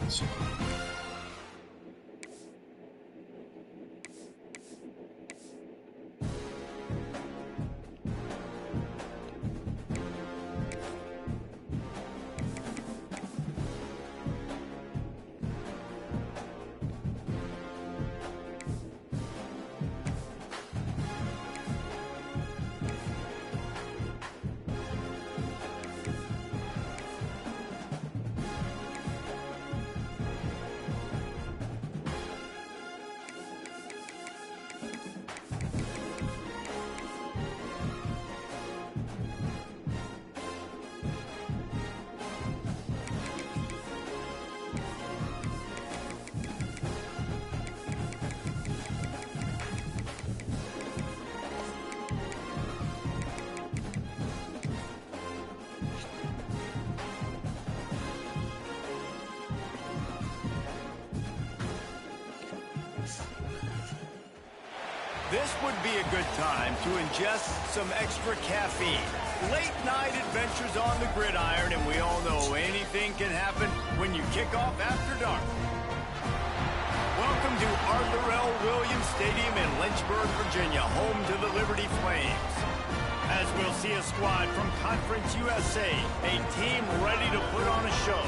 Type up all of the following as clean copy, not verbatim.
offense. This would be a good time to ingest some extra caffeine. Late night adventures on the gridiron, and we all know anything can happen when you kick off after dark. Welcome to Arthur L. Williams Stadium in Lynchburg, Virginia, home to the Liberty Flames. As we'll see a squad from Conference USA, a team ready to put on a show.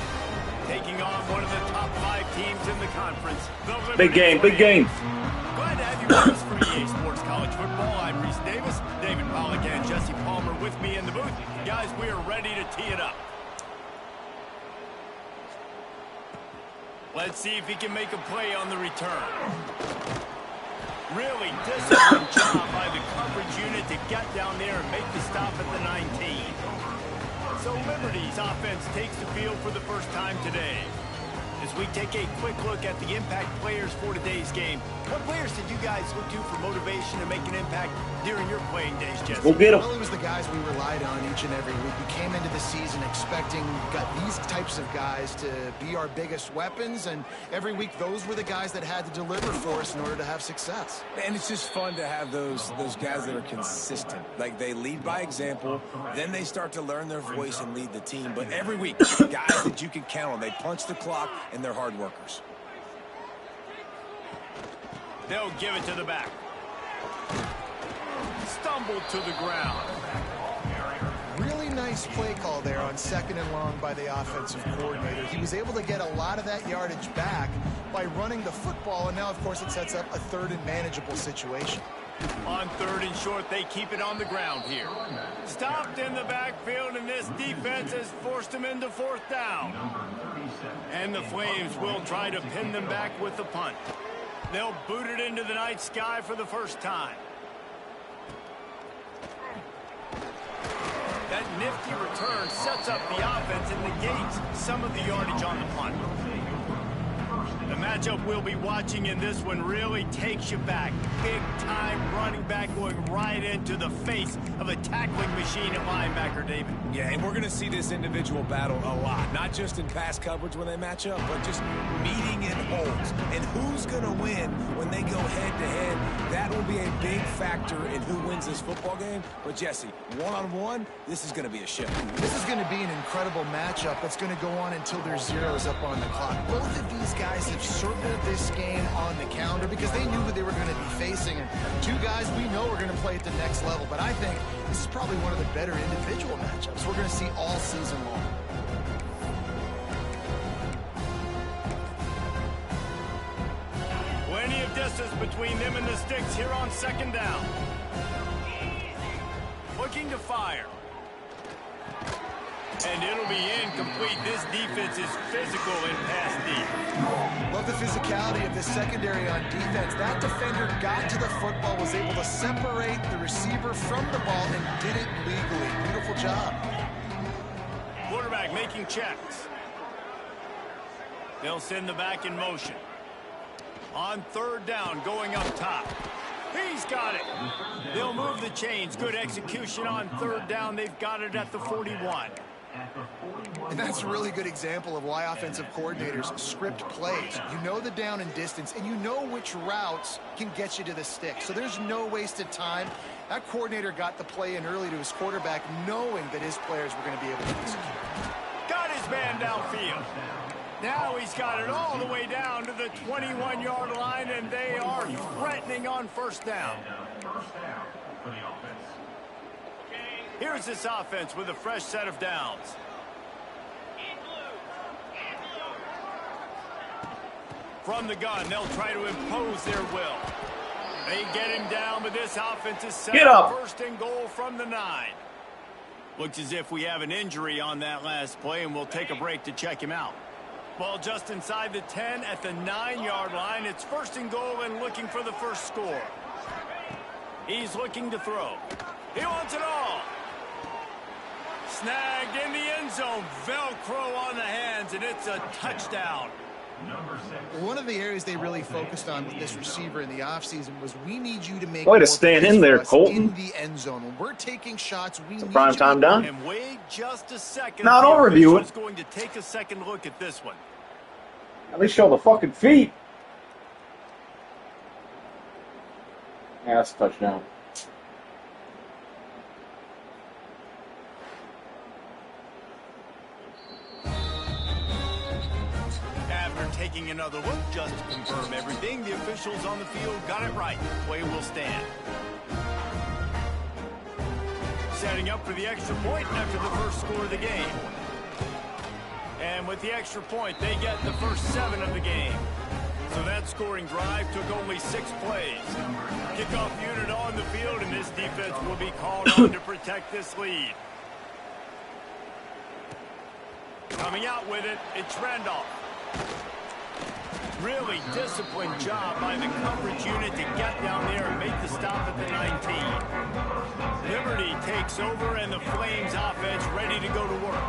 Taking on one of the top 5 teams in the conference, the Liberty Big game, Flames. big game. Glad to have you with us for EA Sports College Football. I'm Reese Davis, David Pollack, and Jesse Palmer with me in the booth. Guys, we are ready to tee it up. Let's see if he can make a play on the return. Really disciplined job by the coverage unit to get down there and make the stop at the 19. So Liberty's offense takes the field for the first time today. As we take a quick look at the impact players for today's game, what players did you guys look to for motivation to make an impact during your playing days, Jesse? Go get 'em. Well, it was the guys we relied on each and every week. We came into the season expecting these types of guys to be our biggest weapons, and every week those were the guys that had to deliver for us in order to have success. And it's just fun to have those guys that are consistent. Like, they lead by example, then they start to learn their voice and lead the team. But every week, guys that you can count on, they punch the clock, and they're hard workers. They'll give it to the back. Stumbled to the ground. Really nice play call there on 2nd and long by the offensive coordinator. He was able to get a lot of that yardage back by running the football, and now, of course, it sets up a 3rd and manageable situation. On 3rd and short, they keep it on the ground here. Stopped in the backfield, and this defense has forced them into 4th down. And the Flames will try to pin them back with the punt. They'll boot it into the night sky for the first time. That nifty return sets up the offense and negates some of the yardage on the punt. The matchup we'll be watching in this one really takes you back. Big-time running back going right into the face of a tackling machine at linebacker, David. Yeah, and we're going to see this individual battle a lot. Not just in pass coverage when they match up, but just meeting in holes. And who's going to win when they go head-to-head? That will be a big factor in who wins this football game. But, Jesse, one-on-one, this is going to be a show. This is going to be an incredible matchup that's going to go on until there's zeros up on the clock. Both of these guys have circled this game on the calendar because they knew who they were going to be facing. And 2 guys we know are going to play at the next level. But I think this is probably one of the better individual matchups we're going to see all season long. Plenty of distance between them and the sticks here on 2nd down. Looking to fire. And it'll be incomplete. This defense is physical in pass deep. Love the physicality of the secondary on defense. That defender got to the football, was able to separate the receiver from the ball, and did it legally. Beautiful job. Quarterback making checks. They'll send the back in motion. On 3rd down, going up top. He's got it. They'll move the chains. Good execution on 3rd down. They've got it at the 41. And that's a really good example of why offensive coordinators script plays. You know the down and distance, and you know which routes can get you to the stick. So there's no wasted time. That coordinator got the play in early to his quarterback, knowing that his players were going to be able to execute. Got his man downfield. Now he's got it all the way down to the 21-yard line, and they are threatening on first down. Here's this offense with a fresh set of downs. From the gun, they'll try to impose their will. They get him down, but this offense is set up first and goal from the 9. Looks as if we have an injury on that last play, and we'll take a break to check him out. Ball just inside the 10 at the 9-yard line. It's first and goal and looking for the first score. He's looking to throw. He wants it all. Snagged in the end zone. Velcro on the hands, and it's a touchdown. One of the areas they really focused on with this receiver in the offseason was we need you to make way to stand in there, Colton. In the end zone. When we're taking shots, we need prime time down. And wait just a second. Now don't review it. Going to take a second look at this one. At least show the fucking feet. Yeah, that's a touchdown. After taking another look just to confirm everything, the officials on the field got it right. Play will stand. Setting up for the extra point after the first score of the game. And with the extra point, they get the first 7 of the game. So that scoring drive took only 6 plays. Kickoff unit on the field, and this defense will be called on to protect this lead. Coming out with it, it's Randolph. Really disciplined job by the coverage unit to get down there and make the stop at the 19. Liberty takes over, and the Flames offense ready to go to work.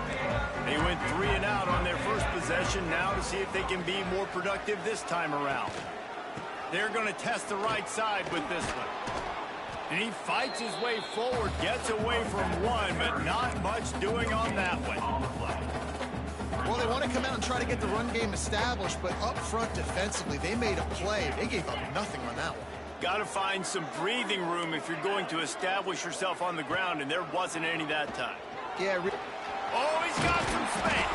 They went 3 and out on their first possession, now to see if they can be more productive this time around. They're going to test the right side with this one. And he fights his way forward, gets away from one, but not much doing on that one. Well, they want to come out and try to get the run game established, but up front defensively, they made a play. They gave up nothing on that one. Got to find some breathing room if you're going to establish yourself on the ground, and there wasn't any that time. Yeah. Oh, he's got some space.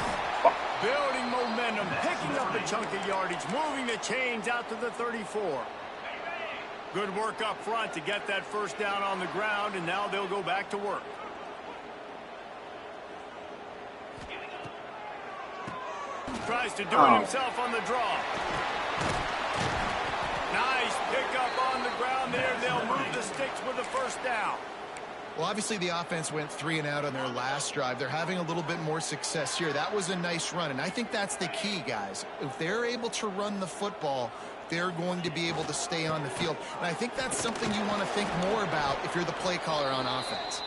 Building momentum, picking up a chunk of yardage, moving the chains out to the 34. Good work up front to get that first down on the ground, and now they'll go back to work. Tries to do it himself on the draw. Nice pickup on the ground there. They'll move the sticks with the first down. Well, obviously the offense went 3 and out on their last drive. They're having a little bit more success here. That was a nice run, and I think that's the key, guys. If they're able to run the football, they're going to be able to stay on the field. And I think that's something you want to think more about if you're the play caller on offense.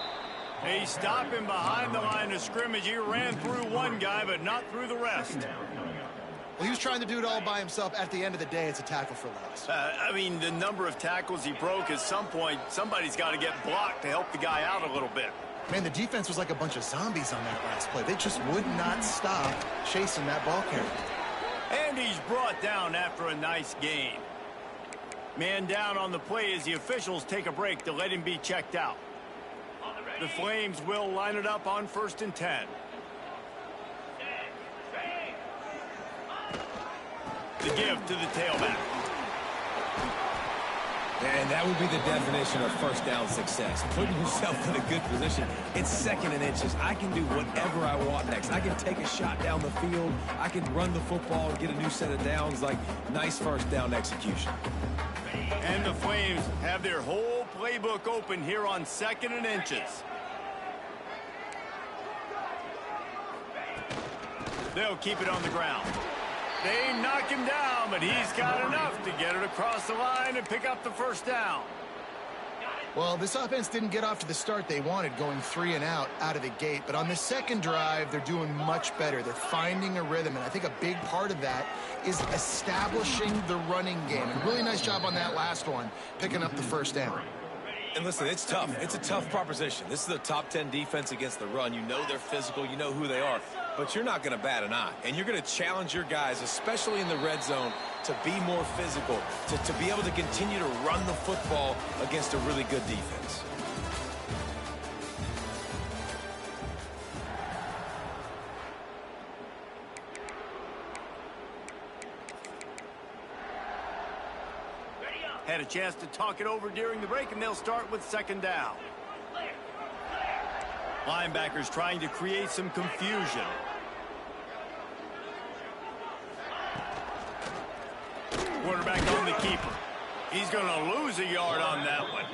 They stop him behind the line of scrimmage. He ran through one guy, but not through the rest. Well, he was trying to do it all by himself. At the end of the day, it's a tackle for loss. I mean, the number of tackles he broke, at some point, somebody's got to get blocked to help the guy out a little bit. Man, the defense was like a bunch of zombies on that last play. They just would not stop chasing that ball carrier. And he's brought down after a nice gain. Man down on the play as the officials take a break to let him be checked out. The Flames will line it up on 1st and 10. The give to the tailback. And that would be the definition of first down success. Putting yourself in a good position. It's 2nd and inches. I can do whatever I want next. I can take a shot down the field. I can run the football and get a new set of downs. Like, nice first down execution. And the Flames have their whole playbook open here on 2nd and inches. They'll keep it on the ground. They knock him down, but he's got enough to get it across the line and pick up the first down. Well, this offense didn't get off to the start they wanted, going 3 and out of the gate. But on the second drive, they're doing much better. They're finding a rhythm, and I think a big part of that is establishing the running game. And really nice job on that last one, picking up the first down. And listen, it's tough. It's a tough proposition. This is a top 10 defense against the run. You know they're physical. You know who they are. But you're not going to bat an eye. And you're going to challenge your guys, especially in the red zone, to be more physical, to be able to continue to run the football against a really good defense. Had a chance to talk it over during the break, and they'll start with second down. Linebackers trying to create some confusion. Quarterback on the keeper. He's going to lose a yard on that one.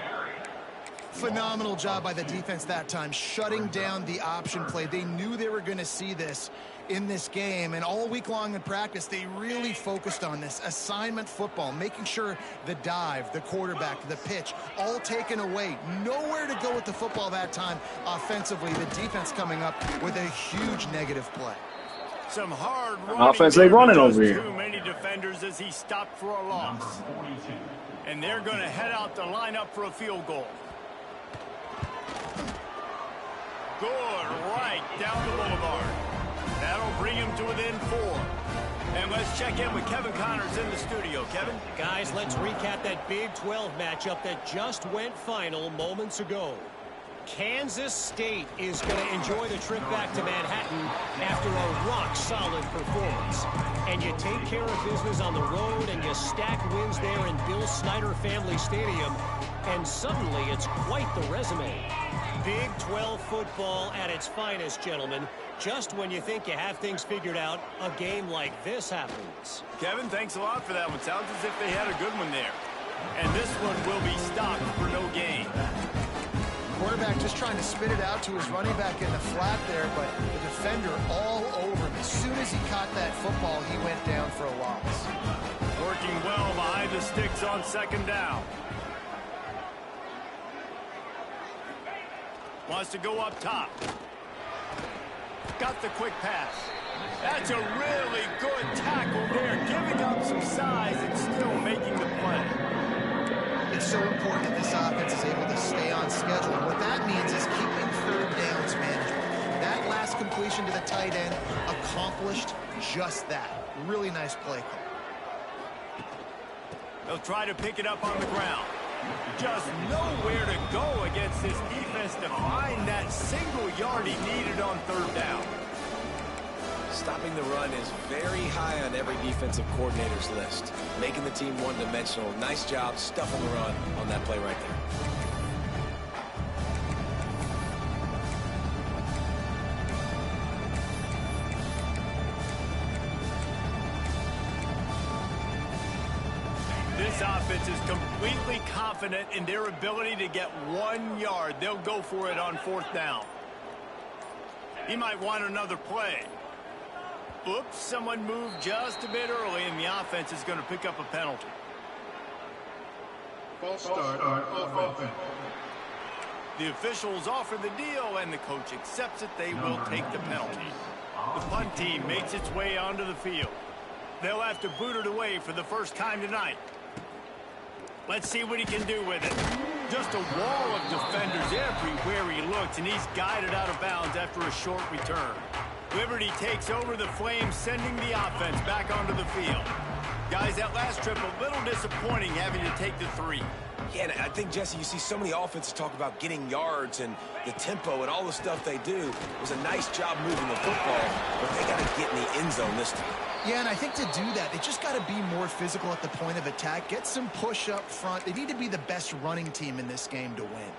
Phenomenal job by the defense that time, shutting down the option play. They knew they were going to see this in this game, and all week long in practice, they really focused on this assignment football, making sure the dive, the quarterback, the pitch, all taken away. Nowhere to go with the football that time offensively. The defense coming up with a huge negative play. Some hard running. Offense, they running over here. Too many defenders as he stopped for a loss. And they're going to head out to line up for a field goal. Good, right down the boulevard. That'll bring him to within 4. And let's check in with Kevin Connors in the studio. Kevin? Guys, let's recap that Big 12 matchup that just went final moments ago. Kansas State is going to enjoy the trip back to Manhattan after a rock-solid performance. And you take care of business on the road and you stack wins there in Bill Snyder Family Stadium, and suddenly it's quite the resume. Big 12 football at its finest, gentlemen. Just when you think you have things figured out, a game like this happens. Kevin, thanks a lot for that one. Sounds as if they had a good one there. And this one will be stopped for no gain. Quarterback just trying to spit it out to his running back in the flat there, but the defender all over him. As soon as he caught that football, he went down for a loss. Working well behind the sticks on second down. Wants to go up top. Got the quick pass. That's a really good tackle there, giving up some size and still making the play. It's so important that this offense is able to stay on schedule. And what that means is keeping third downs manageable. That last completion to the tight end accomplished just that. Really nice play call. They'll try to pick it up on the ground. Just nowhere to go against this defense to find that single yard he needed on third down. Stopping the run is very high on every defensive coordinator's list. Making the team one-dimensional. Nice job stuffing the run on that play right there. This offense is completely confident in their ability to get 1 yard. They'll go for it on fourth down. He might want another play. Oops, someone moved just a bit early, and the offense is going to pick up a penalty. False start on offense. The officials offer the deal, and the coach accepts it. They will take the penalty. The punt team makes its way onto the field. They'll have to boot it away for the first time tonight. Let's see what he can do with it. Just a wall of defenders everywhere he looks, and he's guided out of bounds after a short return. Liberty takes over the Flames, sending the offense back onto the field. Guys, that last trip a little disappointing having to take the 3. Yeah, and I think, Jesse, you see so many offenses talk about getting yards and the tempo and all the stuff they do. It was a nice job moving the football, but they got to get in the end zone this time. Yeah, and I think to do that, they just got to be more physical at the point of attack, get some push up front. They need to be the best running team in this game to win.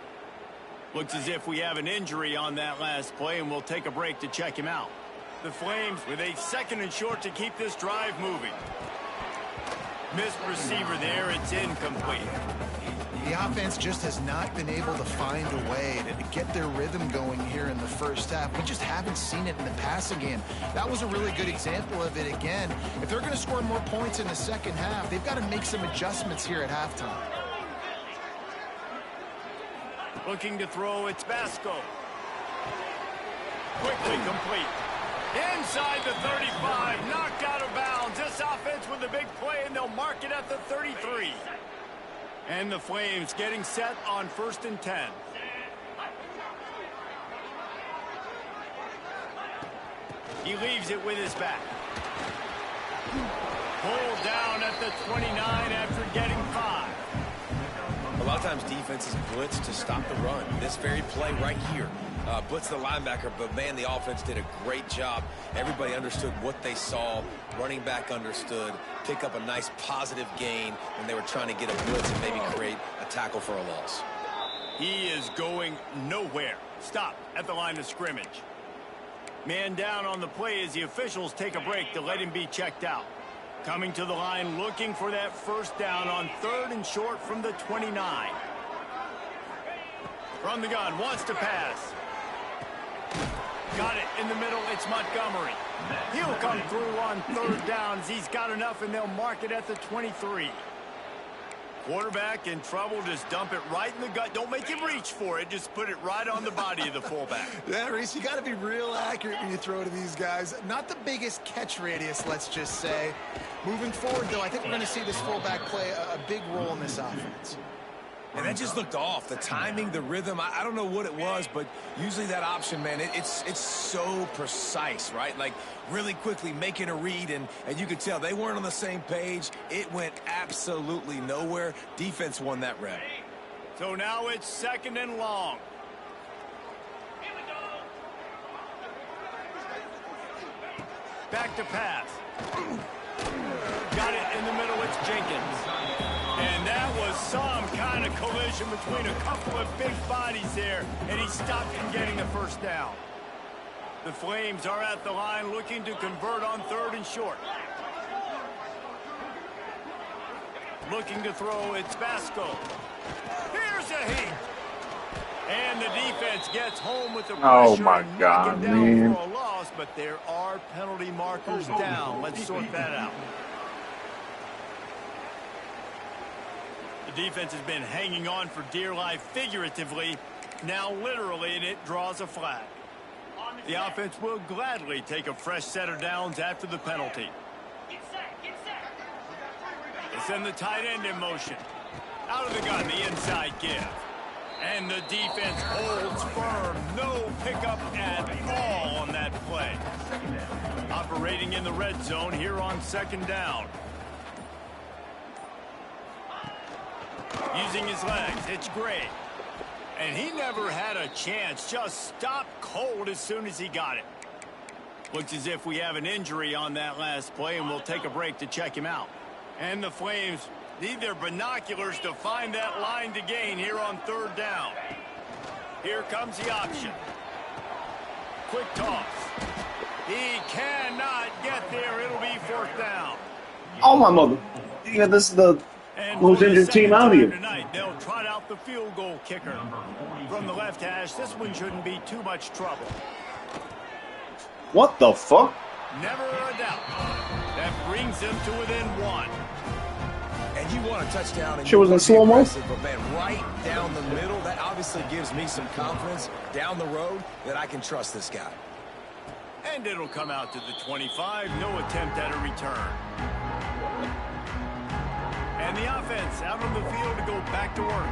Looks as if we have an injury on that last play, and we'll take a break to check him out. The Flames with a 2nd and short to keep this drive moving. Missed receiver there. It's incomplete. The offense just has not been able to find a way to get their rhythm going here in the first half. We just haven't seen it in the passing game. That was a really good example of it again. If they're going to score more points in the second half, they've got to make some adjustments here at halftime. Looking to throw, it's Basco. Quickly complete. Inside the 35, knocked out of bounds. This offense with a big play, and they'll mark it at the 33. And the Flames getting set on 1st and 10. He leaves it with his back. Pulled down at the 29 after getting 5. A lot of times defenses blitz to stop the run. This very play right here, blitz the linebacker, but, man, the offense did a great job. Everybody understood what they saw. Running back understood. Pick up a nice positive gain when they were trying to get a blitz and maybe create a tackle for a loss. He is going nowhere. Stop at the line of scrimmage. Man down on the play as the officials take a break to let him be checked out. Coming to the line looking for that first down on 3rd and short from the 29. From the gun, wants to pass. Got it in the middle, it's Montgomery. He'll come through on 3rd downs. He's got enough, and they'll mark it at the 23. Quarterback in trouble, just dump it right in the gut. Don't make him reach for it. Just put it right on the body of the fullback. Yeah, Reese, you got to be real accurate when you throw to these guys. Not the biggest catch radius, let's just say. Moving forward, though, I think we're going to see this fullback play a big role in this offense. And that just looked off. The timing, the rhythm, I don't know what it was, but usually that option, man, it's so precise, right? Like, really quickly making a read, and you could tell they weren't on the same page. It went absolutely nowhere. Defense won that rep. So now it's 2nd and long. Back to pass. Got it in the middle, it's Jenkins. And that was some kind of collision between a couple of big bodies there, and he stopped from getting the first down. The Flames are at the line looking to convert on 3rd and short. Looking to throw, it's Vasco. Here's a hit. And the defense gets home with the pressure. Oh my and God, down man. for a loss, but there are penalty markers down. Let's sort that out. The defense has been hanging on for dear life figuratively, now literally, and it draws a flag. The offense will gladly take a fresh set of downs after the penalty. They send the tight end in motion. Out of the gun, the inside give. And the defense holds firm. No pickup at all on that play. Operating in the red zone here on 2nd down. Using his legs, it's Gray. And he never had a chance. Just stopped cold as soon as he got it. Looks as if we have an injury on that last play, and we'll take a break to check him out. And the Flames need their binoculars to find that line to gain here on 3rd down. Here comes the option. Quick toss. He cannot get there. It'll be 4th down. Oh, my mother. Yeah, this is the most injured team out here. Tonight, they'll trot out the field goal kicker. From the left hash, this one shouldn't be too much trouble. What the fuck? Never a doubt. That brings them to within 1. And you want a touchdown. And She was in slow-mo? But, man, right down the middle, that obviously gives me some confidence down the road that I can trust this guy. And it'll come out to the 25. No attempt at a return. And the offense out on the field to go back to work.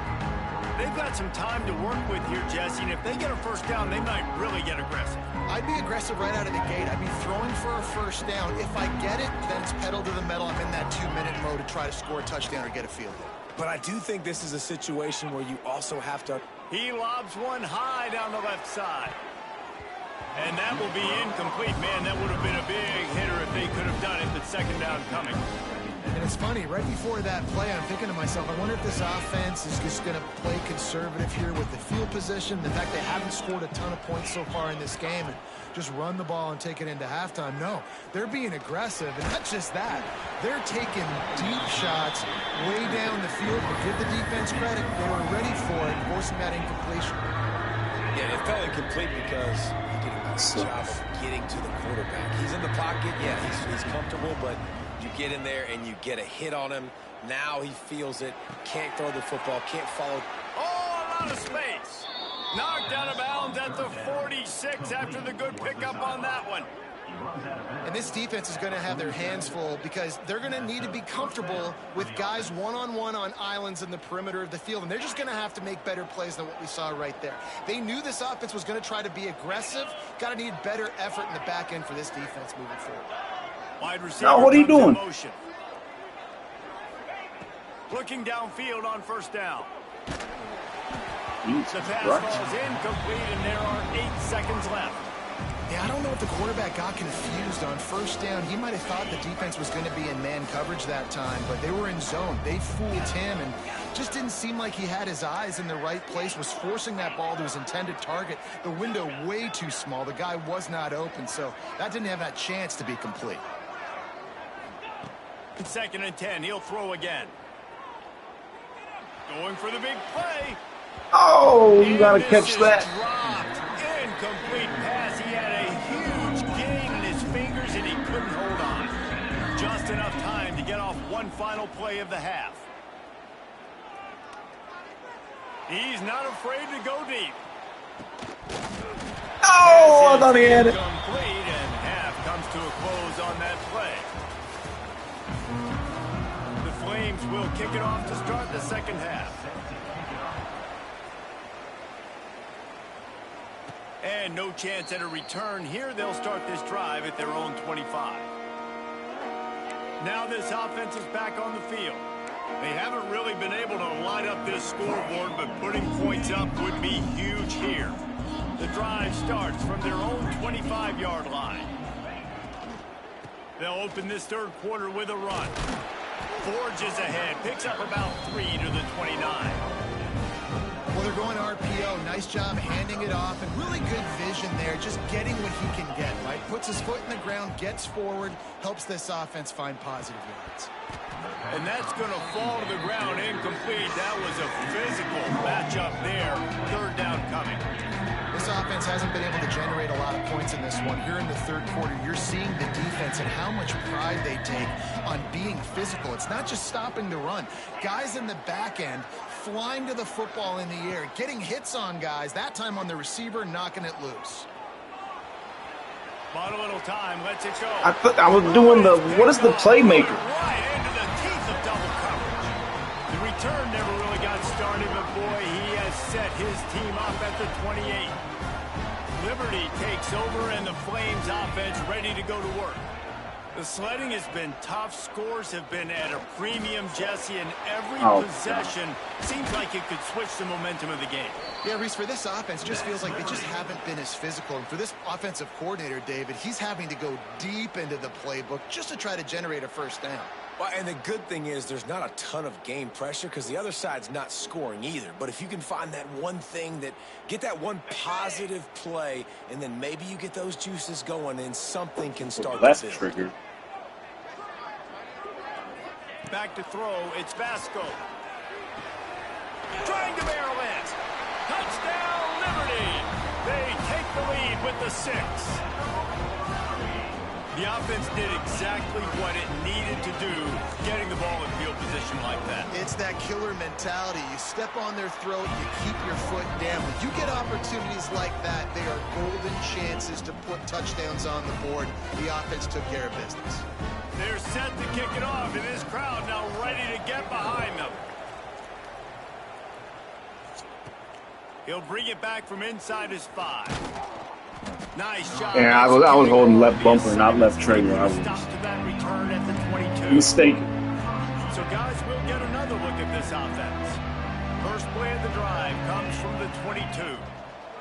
They've got some time to work with here, Jesse, and if they get a first down, they might really get aggressive. I'd be aggressive right out of the gate. I'd be throwing for a first down. If I get it, then it's pedal to the metal. I'm in that 2-minute mode to try to score a touchdown or get a field goal. But I do think this is a situation where you also have to... He lobs one high down the left side. And that will be incomplete. Man, that would have been a big hitter if they could have done it, but 2nd down coming. And it's funny, right before that play, I'm thinking to myself, I wonder if this offense is just going to play conservative here with the field position. The fact they haven't scored a ton of points so far in this game and just run the ball and take it into halftime. No, they're being aggressive. And not just that, they're taking deep shots way down the field. But give the defense credit. They were ready for it, forcing that incompletion. Yeah, it felt incomplete because he did a nice job of getting to the quarterback. He's in the pocket. Yeah, he's comfortable, but you get in there and you get a hit on him. Now he feels it. Can't throw the football. Can't follow. Oh, a lot of space. Knocked out of bounds at the 46 after the good pickup on that one. And this defense is going to have their hands full because they're going to need to be comfortable with guys one-on-one on islands in the perimeter of the field. And they're just going to have to make better plays than what we saw right there. They knew this offense was going to try to be aggressive. Got to need better effort in the back end for this defense moving forward. Wide receiver. Now, what are you doing? Looking downfield on 1st down. The pass falls incomplete, and there are 8 seconds left. Yeah, I don't know if the quarterback got confused on first down. He might have thought the defense was going to be in man coverage that time, but they were in zone. They fooled him and just didn't seem like he had his eyes in the right place, was forcing that ball to his intended target. The window way too small. The guy was not open, so that didn't have that chance to be complete. 2nd and 10. He'll throw again. Going for the big play. Oh, you got to catch that. Dropped. Incomplete pass. He had a huge gain in his fingers, and he couldn't hold on. Just enough time to get off one final play of the half. He's not afraid to go deep. Oh, I thought he had it. Complete, and half comes to a close on that play. The Flames will kick it off to start the second half. And no chance at a return here. They'll start this drive at their own 25. Now this offense is back on the field. They haven't really been able to light up this scoreboard, but putting points up would be huge here. The drive starts from their own 25-yard line. They'll open this third quarter with a run. Forges ahead, picks up about 3 to the 29. Well, they're going RPO. Nice job handing it off, and really good vision there, just getting what he can get, right? Puts his foot in the ground, gets forward, helps this offense find positive yards. And that's going to fall to the ground incomplete. That was a physical matchup there. Third down coming. This offense hasn't been able to generate a lot of points in this one. Here in the third quarter, you're seeing the defense and how much pride they take on being physical. It's not just stopping the run. Guys in the back end flying to the football in the air, getting hits on guys, that time on the receiver, knocking it loose. Bought a little time, lets it go. I was doing the, what is the playmaker? Right into the teeth of double coverage. The return never really got started, but boy, he has set his team up at the 28. Liberty takes over, and the Flames offense ready to go to work. The sledding has been tough. Scores have been at a premium, Jesse, and every possession seems like it could switch the momentum of the game. Yeah, Reese, for this offense, it just feels like they just haven't been as physical. And for this offensive coordinator, David, he's having to go deep into the playbook just to try to generate a first down. Well, and the good thing is there's not a ton of game pressure because the other side's not scoring either. But if you can find that one thing, get that one positive play, and then maybe you get those juices going and something can start. That's a trigger. Back to throw, it's Vasco. Trying to barrel in. Touchdown, Liberty. They take the lead with the 6. The offense did exactly what it needed to do, getting the ball in field position like that. It's that killer mentality. You step on their throat, you keep your foot down. When you get opportunities like that, they are golden chances to put touchdowns on the board. The offense took care of business. They're set to kick it off, and this crowd now ready to get behind them. He'll bring it back from inside his 5. Nice job. Yeah, I was holding left bumper, not left trigger. I was mistaken. So guys, we'll get another look at this offense. First play of the drive comes from the 22.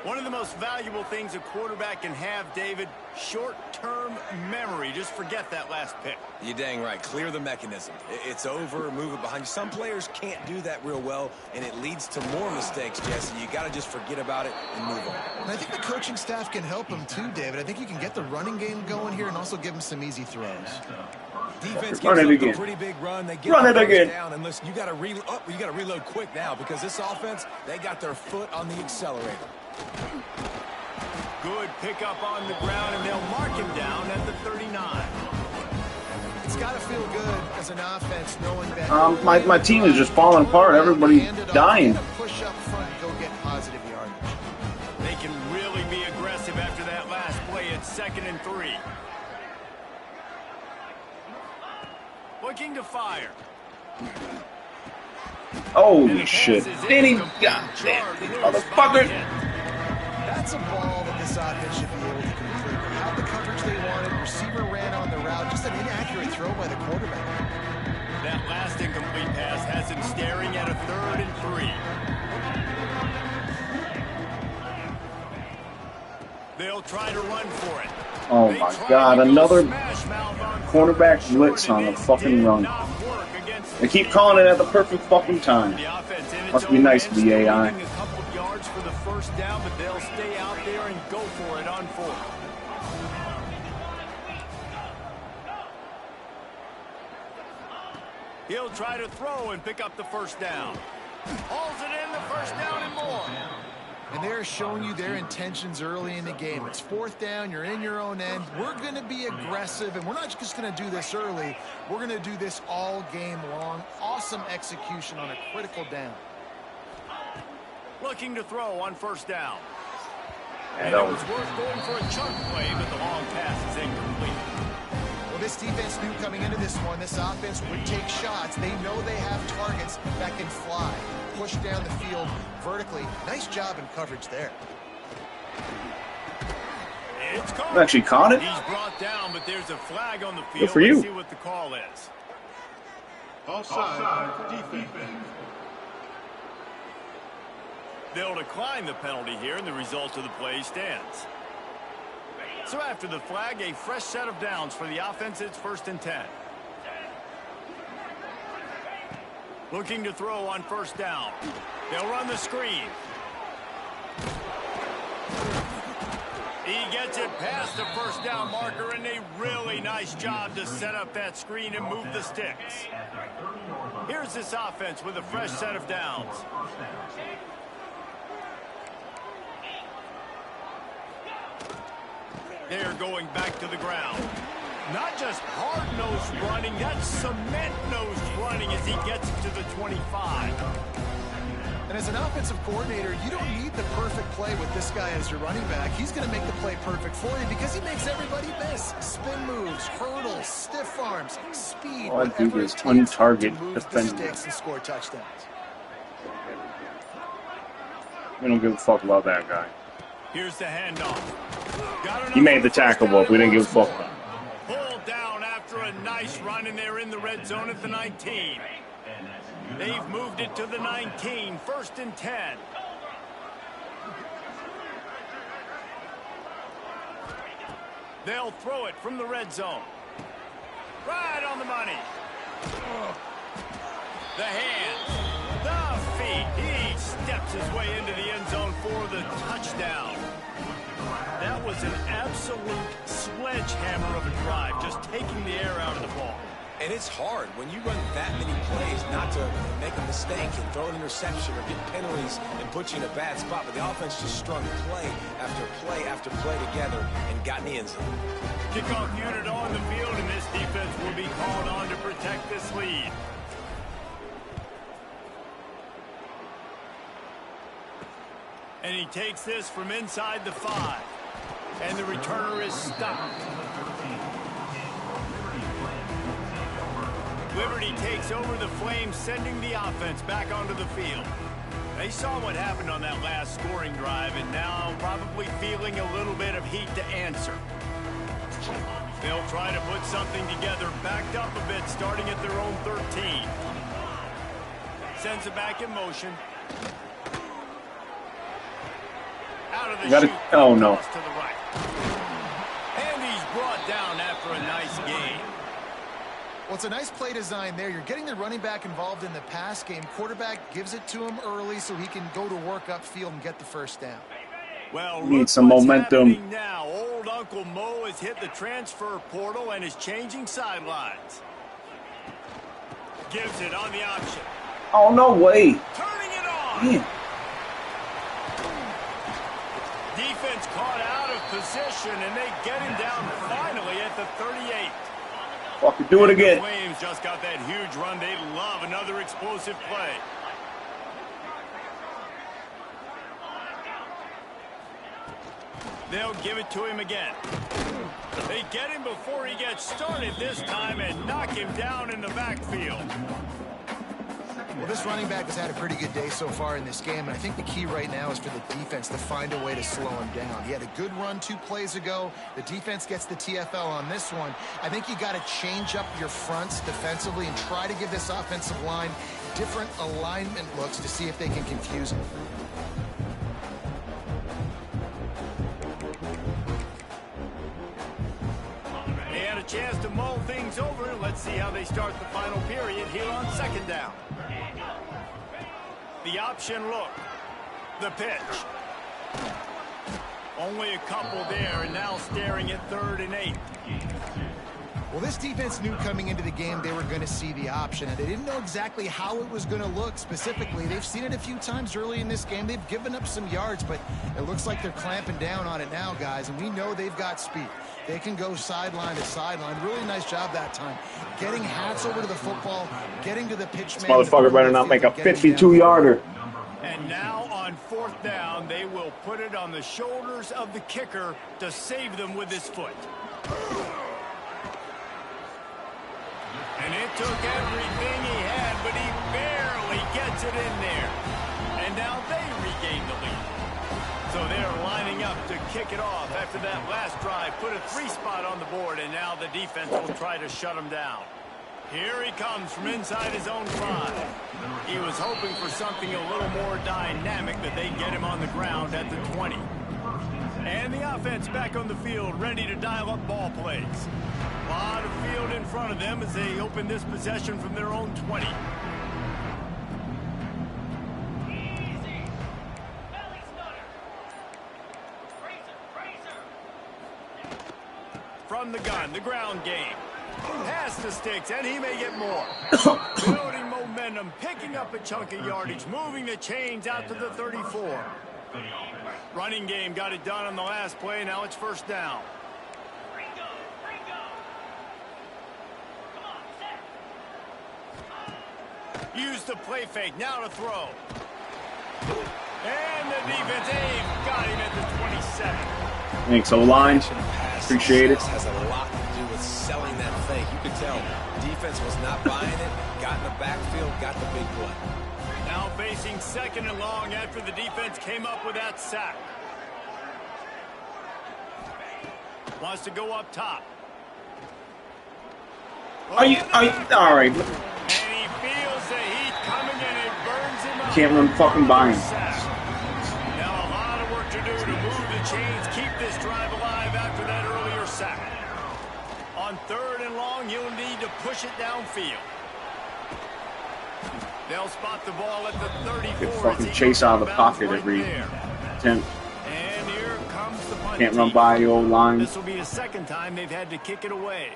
One of the most valuable things a quarterback can have, David, short-term memory. Just forget that last pick. You're dang right. Clear the mechanism. It's over, move it behind you. Some players can't do that real well, and it leads to more mistakes, Jesse. You got to just forget about it and move on. And I think the coaching staff can help him too, David. I think you can get the running game going here and also give him some easy throws. Defense gives up a pretty big run. They get it down, and listen, you got to reload quick now because this offense, they got their foot on the accelerator. Good pickup on the ground, and they'll mark him down at the 39. It's got to feel good as an offense knowing that my team is just falling apart. Everybody's dying. Push up front and go get positive yardage. They can really be aggressive after that last play. It's 2nd and 3. Looking to fire. Holy shit. Danny, goddamn, motherfucker. That's a ball that this offense should be able to complete. They had the coverage they wanted. Receiver ran on the route. Just an inaccurate throw by the quarterback. That last incomplete pass has him staring at a 3rd and 3. They'll try to run for it. Oh my God, another cornerback blitz on the fucking run. They keep calling it at the perfect fucking time. Must be nice to be AI. A couple of yards for the first down, but they'll stay out there and go for it on fourth. He'll try to throw and pick up the first down. Hauls it in, the first down and more. And they're showing you their intentions early in the game. It's fourth down, you're in your own end. We're going to be aggressive, and we're not just going to do this early. We're going to do this all game long. Awesome execution on a critical down. Looking to throw on first down. And it was worth going for a chunk play, but the long pass is incomplete. Well, this defense knew coming into this one, this offense would take shots. They know they have targets that can fly. Push down the field vertically. Nice job in coverage there. It's caught. Actually caught it. He's brought down, but there's a flag on the field. Good for you. Let's see what the call is. Offside defense. They'll decline the penalty here, and the result of the play stands. So after the flag, a fresh set of downs for the offense. It's 1st and 10. Looking to throw on first down. They'll run the screen. He gets it past the first down marker, and a really nice job to set up that screen and move the sticks. Here's this offense with a fresh set of downs. They're going back to the ground. Not just hard-nosed running, that's cement-nosed running as he gets to the 25. And as an offensive coordinator, you don't need the perfect play with this guy as your running back. He's going to make the play perfect for you because he makes everybody miss. Spin moves, hurdles, stiff arms, speed. All I do is un-target defending. Sticks and score touchdowns. We don't give a fuck about that guy. Here's the handoff. He made the tackle, but we didn't give a fuck. Pulled down after a nice run, and they're in the red zone at the 19. They've moved it to the 19, 1st and 10. They'll throw it from the red zone. Right on the money. The hands, the feet. He steps his way into the end zone for the touchdown. That was an absolute sledgehammer of a drive, just taking the air out of the ball. And it's hard when you run that many plays not to make a mistake and throw an interception or get penalties and put you in a bad spot. But the offense just strung play after play after play together and got in the end zone. Kickoff unit on the field, and this defense will be called on to protect this lead. And he takes this from inside the 5. And the returner is stopped. Liberty takes over the Flames, sending the offense back onto the field. They saw what happened on that last scoring drive, and now probably feeling a little bit of heat to answer. They'll try to put something together, backed up a bit, starting at their own 13. Sends it back in motion. Out of the chute, oh no. to the right. And he's brought down after a nice gain. Well, it's a nice play design there. You're getting the running back involved in the pass game. Quarterback gives it to him early so he can go to work upfield and get the first down. Well, need some momentum. Now, old Uncle Mo has hit the transfer portal and is changing sidelines. Gives it on the option. Oh, no way. Turning it on. Man. Defense caught out of position, and they get him down finally at the 38. Fucking do it again. The Flames just got that huge run. They love another explosive play. They'll give it to him again. They get him before he gets started this time and knock him down in the backfield. Well, this running back has had a pretty good day so far in this game, and I think the key right now is for the defense to find a way to slow him down. He had a good run 2 plays ago. The defense gets the TFL on this one. I think you got to change up your fronts defensively and try to give this offensive line different alignment looks to see if they can confuse him. see how they start the final period here on second down. The option look. The pitch. Only a couple there, and now staring at 3rd and 8. Well, this defense knew coming into the game they were going to see the option, and they didn't know exactly how it was going to look specifically. They've seen it a few times early in this game. They've given up some yards, but it looks like they're clamping down on it now, guys, and we know they've got speed. They can go sideline to sideline. Really nice job that time. Getting hats over to the football, getting to the pitch man. This motherfucker better not make a 52-yarder. And now on 4th down, they will put it on the shoulders of the kicker to save them with his foot. And it took everything he had, but he barely gets it in there. And now they regain the lead. So they're lining up to kick it off after that last drive. Put a 3 spot on the board, and now the defense will try to shut him down. Here he comes from inside his own 5. He was hoping for something a little more dynamic, but they get him on the ground at the 20. And the offense back on the field, ready to dial up ball plays. A lot of field in front of them as they open this possession from their own 20. From the gun, the ground game. Pass the sticks, and he may get more. Building momentum, picking up a chunk of yardage, moving the chains out to the 34. Running game got it done on the last play. Now it's 1st down. Use the play fake. Now to throw. And the defense got him at the 27. Thanks, O-line. Appreciate it. Has a lot to do with selling that fake. You could tell defense was not buying it. Got in the backfield, got the big play. Now facing 2nd and long after the defense came up with that sack. Wants to go up top. All right. And he feels the heat coming and it burns him up. Can't run fucking by him. Now a lot of work to do to move the chains, keep this drive alive after that earlier sack. On 3rd and long, he'll need to push it downfield. They'll spot the ball at the 34. Get fucking chase out of the pocket every attempt. And here comes the punt. Can't run by the old line. This will be the 2nd time they've had to kick it away.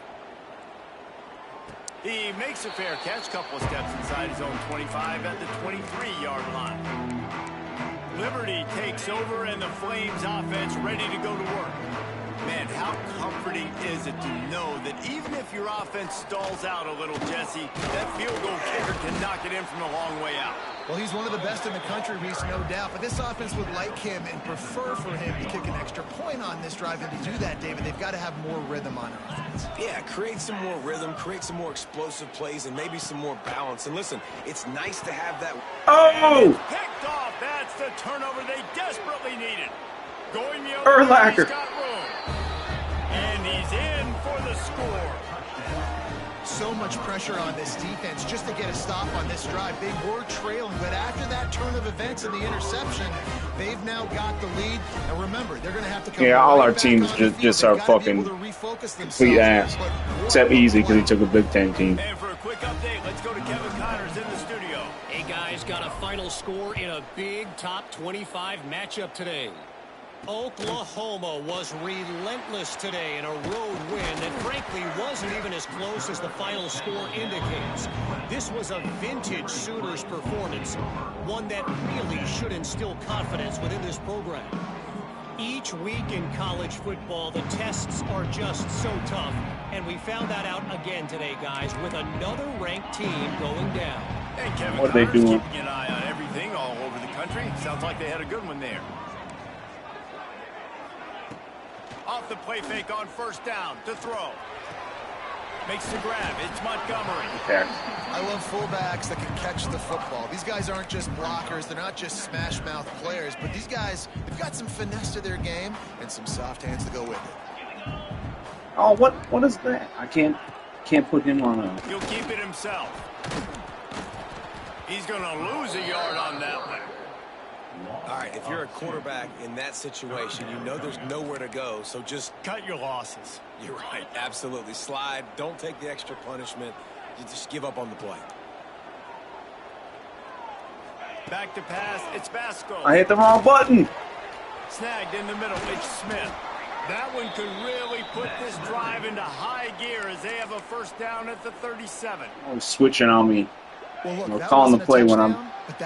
He makes a fair catch, couple of steps inside his own 25 at the 23-yard line. Liberty takes over, and the Flames offense ready to go to work. Man, how comforting is it to know that even if your offense stalls out a little, Jesse, that field goal kicker can knock it in from a long way out. Well, he's one of the best in the country, Reese, no doubt. But this offense would like him and prefer for him to kick an extra point on this drive. And to do that, David, they've got to have more rhythm on offense. Yeah, create some more rhythm, create some more explosive plays, and maybe some more balance. And listen, it's nice to have that. Oh! Picked off. That's the turnover they desperately needed. Going the other way, he's got room. And he's in for the score. So much pressure on this defense just to get a stop on this drive. They were trailing, but after that turn of events and the interception, they've now got the lead. And remember, they're going to have to come all right our back teams on the just field. are They've gotta be fucking able to refocus complete themselves. ass. Except Easy because he took a Big Ten team. And for a quick update, let's go to Kevin Connors in the studio. Hey, guys, got a final score in a big top 25 matchup today. Oklahoma was relentless today in a road win that frankly wasn't even as close as the final score indicates. This was a vintage Sooners performance, one that really should instill confidence within this program. Each week in college football, the tests are just so tough, and we found that out again today, guys, with another ranked team going down. And Kevin What are they Connors doing? keeping an eye on everything all over the country. Sounds like they had a good one there. Off the play fake on 1st down to throw. Makes the grab. It's Montgomery. Okay. I love fullbacks that can catch the football. These guys aren't just blockers. They're not just smash-mouth players. But these guys, they've got some finesse to their game and some soft hands to go with it. Oh, what is that? I can't put him on a... He'll keep it himself. He's going to lose a yard on that one. All right, if you're a quarterback in that situation, you know there's nowhere to go, so just cut your losses. You're right, absolutely. Slide, don't take the extra punishment. You just give up on the play. Back to pass, it's Vasco. I hit the wrong button. Snagged in the middle, it's Smith. That one could really put this drive into high gear as they have a first down at the 37. Oh, switching on me. Well, look, We're calling the play when I'm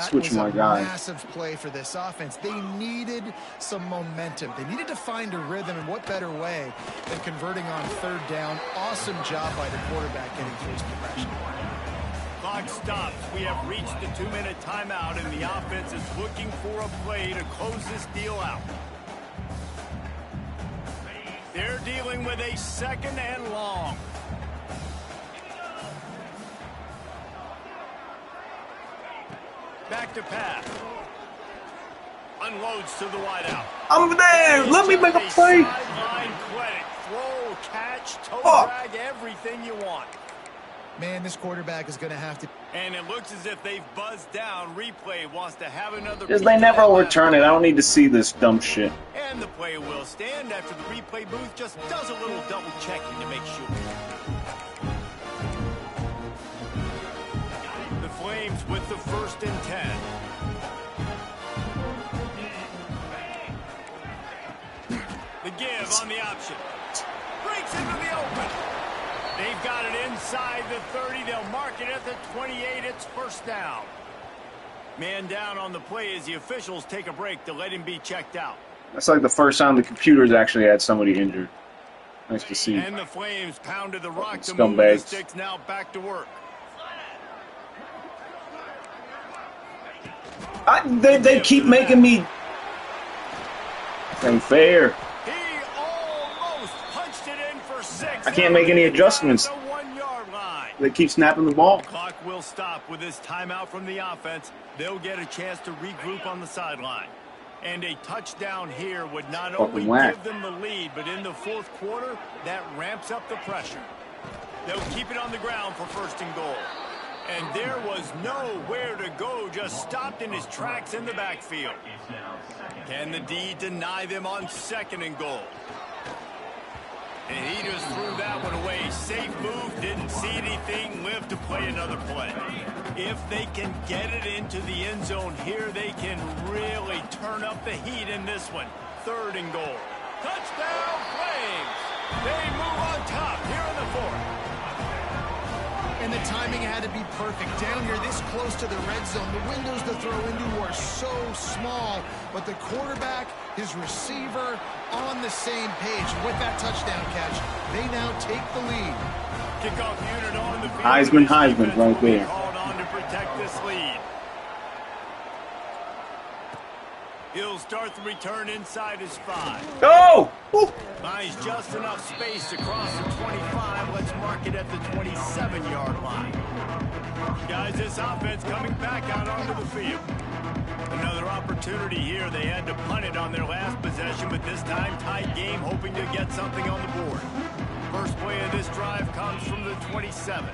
switching my guy. Massive play for this offense. They needed some momentum. They needed to find a rhythm, and what better way than converting on third down. Awesome job by the quarterback getting through his progression. Clock stops. We have reached the 2-minute timeout, and the offense is looking for a play to close this deal out. They're dealing with a second and long. Back to pass. Unloads to the wideout. I'm there. Let me make a play. Sideline credit. Throw, catch, toe drag, everything you want. Man, this quarterback is going to have to. And it looks as if they've buzzed down. Replay wants to have another. Because they never overturn it. I don't need to see this dumb shit. And the play will stand after the replay booth just does a little double checking to make sure. The Flames with the 1st and 10. The give on the option. Breaks into the open. They've got it inside the 30. They'll mark it at the 28. It's first down. Man down on the play as the officials take a break to let him be checked out. That's like the first time the computers actually had somebody injured. Nice to see. And the Flames pounded the rock to move the sticks. Now back to work. They keep making me. Ain't fair. He almost punched it in for 6. I can't make any adjustments. The 1-yard line. They keep snapping the ball. The clock will stop with this timeout from the offense. They'll get a chance to regroup on the sideline. And a touchdown here would not only give them the lead, but in the 4th quarter, that ramps up the pressure. They'll keep it on the ground for 1st and goal. And there was nowhere to go, just stopped in his tracks in the backfield. Can the D deny them on 2nd and goal? And he just threw that one away. Safe move, didn't see anything, lived to play another play. If they can get it into the end zone here, they can really turn up the heat in this one. 3rd and goal. Touchdown, Flames! They move on top here in the 4th. And the timing had to be perfect. Down here this close to the red zone, the windows to throw into are so small, but the quarterback, his receiver, on the same page. With that touchdown catch, they now take the lead. Kickoff unit on the field. Heisman right there. Called on to protect this lead. He'll start the return inside his 5. Go! Buys just enough space to cross the 25. Let's mark it at the 27-yard line. Guys, this offense coming back out onto the field. Another opportunity here. They had to punt it on their last possession, but this time tight game, hoping to get something on the board. First play of this drive comes from the 27.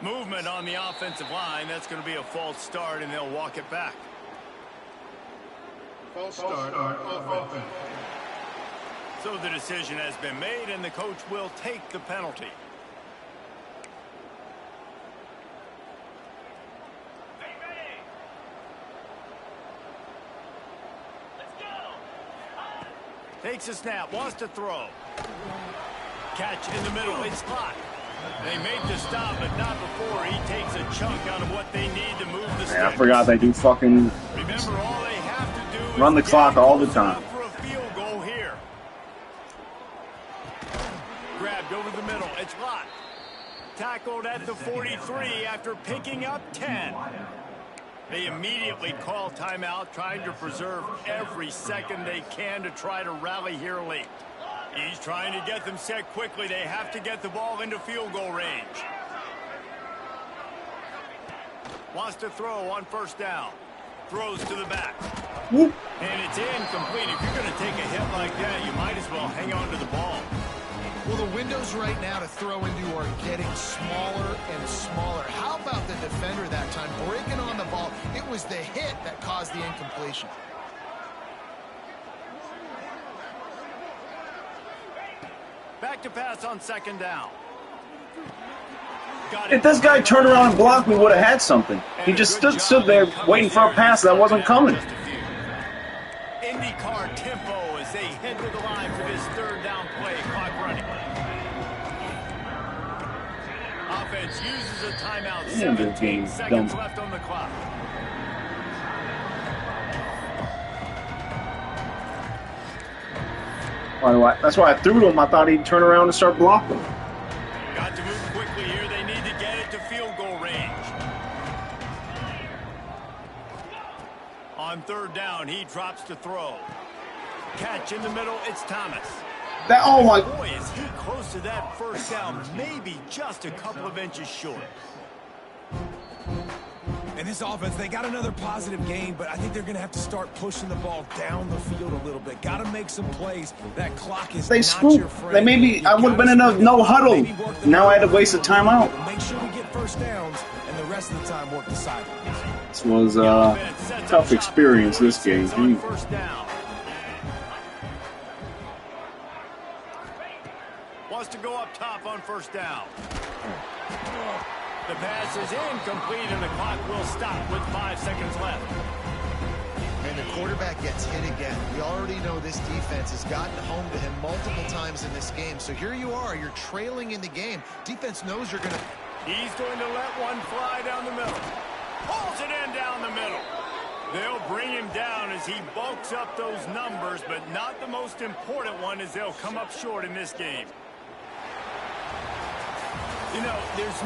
Movement on the offensive line. That's going to be a false start, and they'll walk it back. False start on offense. So the decision has been made, and the coach will take the penalty. Takes a snap, wants to throw. Catch in the middle, it's hot. They make the stop, but not before he takes a chunk out of what they need to move the sticks. Yeah, I forgot they do fucking Remember, all they have to do run the clock all the time. For a field goal here. Grabbed over the middle, it's hot. Tackled at the 43 after picking up 10. They immediately call timeout, trying to preserve every second they can to try to rally here late. He's trying to get them set quickly. They have to get the ball into field goal range. Wants to throw on 1st down. Throws to the back. Whoop. And it's incomplete. If you're going to take a hit like that, you might as well hang on to the ball. Well, the the windows right now to throw into are getting smaller and smaller. How about the defender that time breaking on the ball? It was the hit that caused the incompletion. Back to pass on second down. If this guy turned around and blocked, we would have had something. He just stood there waiting for a pass that wasn't coming. IndyCar tempo as they head to the line for this third down play. Clock running. Offense uses a timeout. 17 seconds left on the clock. That's why I threw to him. I thought he'd turn around and start blocking. Got to move quickly here. They need to get it to field goal range. On third down, he drops to throw. Catch in the middle. It's Thomas. Oh my! Boy, is he close to that first down. Maybe just a couple of inches short. And this offense, they got another positive gain, but I think they're going to have to start pushing the ball down the field a little bit. Got to make some plays. That clock is not your friend. They maybe I would have been in a no huddle. Now I had to waste a timeout. Make sure we get first downs, and the rest of the time work the sidelines. This was a tough experience. This game. First down. Wants to go up top on first down. The pass is incomplete, and the clock will stop with 5 seconds left. And the quarterback gets hit again. We already know this defense has gotten home to him multiple times in this game. So here you are. You're trailing in the game. Defense knows you're going to... He's going to let one fly down the middle. Pulls it in down the middle. They'll bring him down as he bulks up those numbers, but not the most important one as they'll come up short in this game. You know, there's no